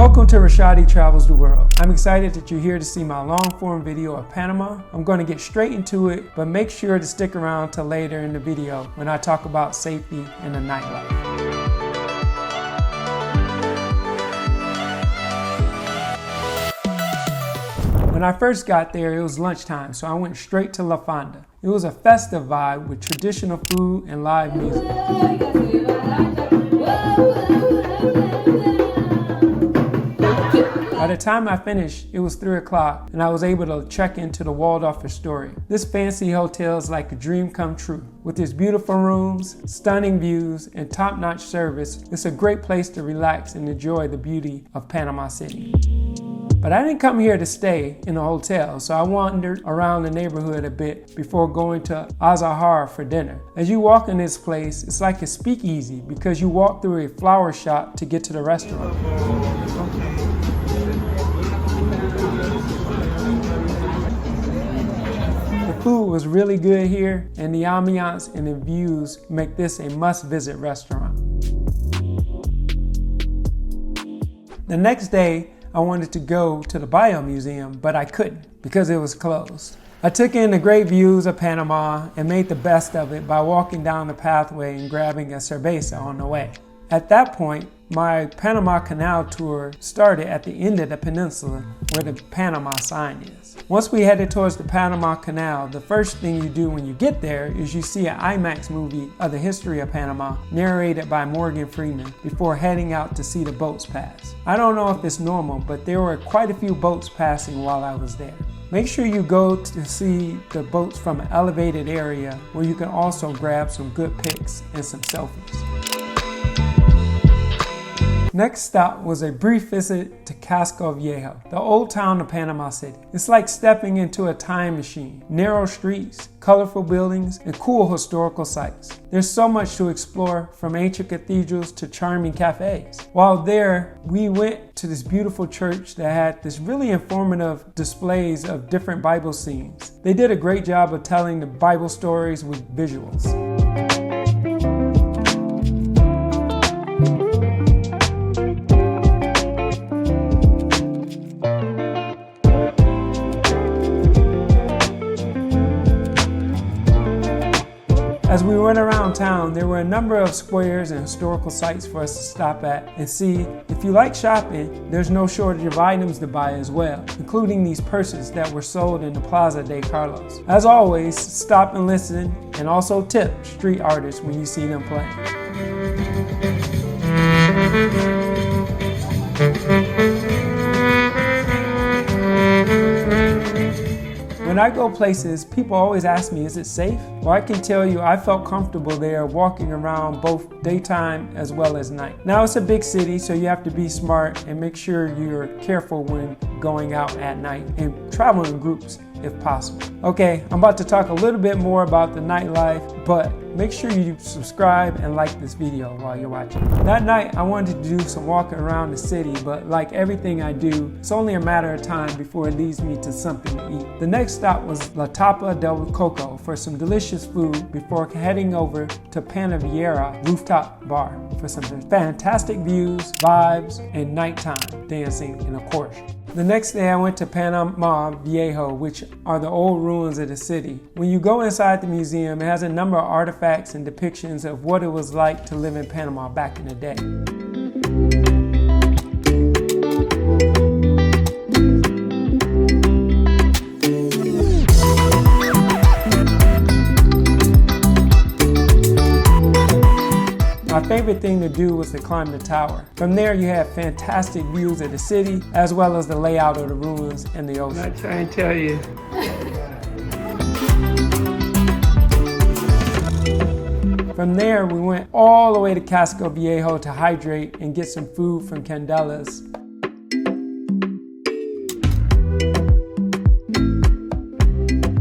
Welcome to Rashaady Travels the World. I'm excited that you're here to see my long-form video of Panama. I'm going to get straight into it, but make sure to stick around till later in the video when I talk about safety in the nightlife. When I first got there, it was lunchtime, so I went straight to La Fonda. It was a festive vibe with traditional food and live music. By the time I finished, it was 3 o'clock and I was able to check into the Waldorf Astoria. This fancy hotel is like a dream come true. With its beautiful rooms, stunning views, and top-notch service, it's a great place to relax and enjoy the beauty of Panama City. But I didn't come here to stay in a hotel, so I wandered around the neighborhood a bit before going to Azahar for dinner. As you walk in this place, it's like a speakeasy because you walk through a flower shop to get to the restaurant. The food was really good here, and the ambiance and the views make this a must-visit restaurant. The next day, I wanted to go to the Bio Museum, but I couldn't because it was closed. I took in the great views of Panama and made the best of it by walking down the pathway and grabbing a cerveza on the way. At that point, my Panama Canal tour started at the end of the peninsula where the Panama sign is. Once we headed towards the Panama Canal, the first thing you do when you get there is you see an IMAX movie of the history of Panama narrated by Morgan Freeman before heading out to see the boats pass. I don't know if it's normal, but there were quite a few boats passing while I was there. Make sure you go to see the boats from an elevated area where you can also grab some good pics and some selfies. Next stop was a brief visit to Casco Viejo, the old town of Panama City. It's like stepping into a time machine. Narrow streets, colorful buildings, and cool historical sites. There's so much to explore, from ancient cathedrals to charming cafes. While there, we went to this beautiful church that had this really informative displays of different Bible scenes. They did a great job of telling the Bible stories with visuals. As we went around town, there were a number of squares and historical sites for us to stop at and see. If you like shopping, there's no shortage of items to buy as well, including these purses that were sold in the Plaza de Carlos. As always, stop and listen, and also tip street artists when you see them playing. When I go places, people always ask me, is it safe? Well, I can tell you I felt comfortable there walking around both daytime as well as night. Now it's a big city, so you have to be smart and make sure you're careful when going out at night and travel in groups if possible. Okay, I'm about to talk a little bit more about the nightlife, but make sure you subscribe and like this video while you're watching. That night, I wanted to do some walking around the city, but like everything I do, it's only a matter of time before it leads me to something to eat. The next stop was La Tapa del Coco for some delicious food before heading over to Panavieira Rooftop Bar for some fantastic views, vibes, and nighttime dancing, and of course. The next day I went to Panama Viejo, which are the old ruins of the city. When you go inside the museum, it has a number of artifacts and depictions of what it was like to live in Panama back in the day. My favorite thing to do was to climb the tower. From there you have fantastic views of the city as well as the layout of the ruins and the ocean. I'm trying to tell you. From there we went all the way to Casco Viejo to hydrate and get some food from Candela's.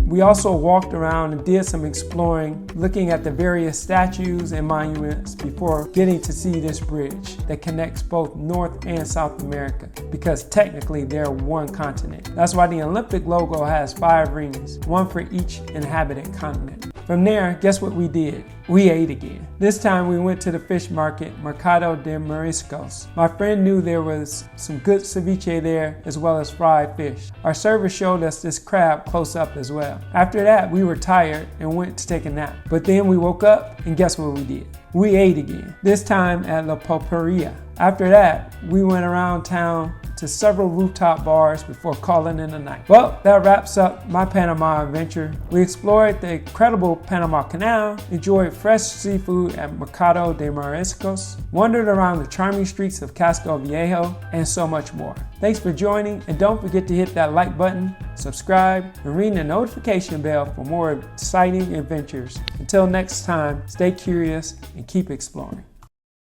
We also walked around and did some exploring, looking at the various statues and monuments before getting to see this bridge that connects both North and South America, because technically they're one continent. That's why the Olympic logo has 5 rings, one for each inhabited continent. From there, guess what we did? We ate again. This time we went to the fish market, Mercado de Mariscos. My friend knew there was some good ceviche there as well as fried fish. Our server showed us this crab close up as well. After that, we were tired and went to take a nap. But then we woke up and guess what we did? We ate again, this time at La Pulperia. After that, we went around town to several rooftop bars before calling in the night. Well, that wraps up my Panama adventure. We explored the incredible Panama Canal, enjoyed fresh seafood at Mercado de Mariscos, wandered around the charming streets of Casco Viejo, and so much more. Thanks for joining, and don't forget to hit that like button, subscribe, and ring the notification bell for more exciting adventures. Until next time, stay curious and keep exploring.